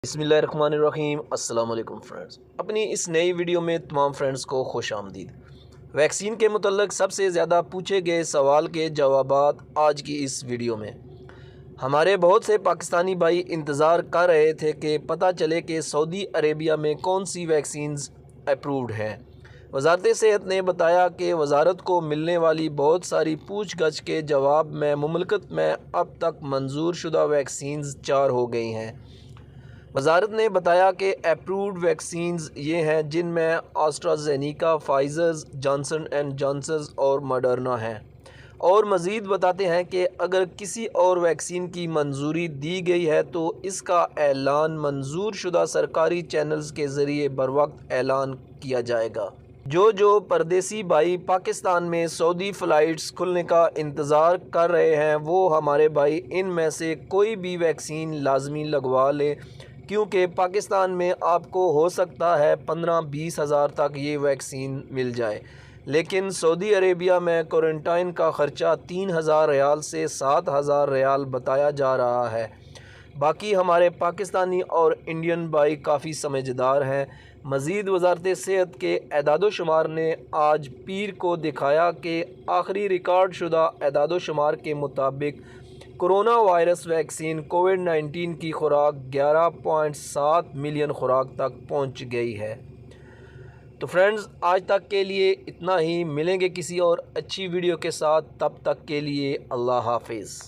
بسم اللہ الرحمن الرحیم۔ السلام علیکم فرینڈز، اپنی اس نئی ویڈیو میں تمام فرینڈز کو خوش آمدید۔ ویکسین کے متعلق سب سے زیادہ پوچھے گئے سوال کے جوابات آج کی اس ویڈیو میں۔ ہمارے بہت سے پاکستانی بھائی انتظار کر رہے تھے کہ پتہ چلے کہ سعودی عربیہ میں کون سی ویکسینز اپرووڈ ہیں۔ وزارت صحت نے بتایا کہ وزارت کو ملنے والی بہت ساری پوچھ گچھ کے جواب میں مملکت میں اب تک منظور شدہ ویکسینز 4 ہو گئی ہیں۔ وزارت نے بتایا کہ اپرووڈ ویکسینز یہ ہیں جن میں آسٹرازینیکا، فائزر، جانسن اینڈ جانسن اور ماڈرنا ہیں، اور مزید بتاتے ہیں کہ اگر کسی اور ویکسین کی منظوری دی گئی ہے تو اس کا اعلان منظور شدہ سرکاری چینلز کے ذریعے بروقت اعلان کیا جائے گا۔ جو پردیسی بھائی پاکستان میں سعودی فلائٹس کھلنے کا انتظار کر رہے ہیں وہ ہمارے بھائی ان میں سے کوئی بھی ویکسین لازمی لگوا لیں، کیونکہ پاکستان میں آپ کو ہو سکتا ہے 15-20 ہزار تک یہ ویکسین مل جائے، لیکن سعودی عربیہ میں کوارنٹائن کا خرچہ 3,000 ریال سے 7,000 ریال بتایا جا رہا ہے۔ باقی ہمارے پاکستانی اور انڈین بھائی کافی سمجھدار ہیں۔ مزید وزارت صحت کے اعداد و شمار نے آج پیر کو دکھایا کہ آخری ریکارڈ شدہ اعداد و شمار کے مطابق کرونا وائرس ویکسین کووڈ-19 کی خوراک 11.7 ملین خوراک تک پہنچ گئی ہے۔ تو فرینڈز، آج تک کے لیے اتنا ہی، ملیں گے کسی اور اچھی ویڈیو کے ساتھ، تب تک کے لیے اللہ حافظ۔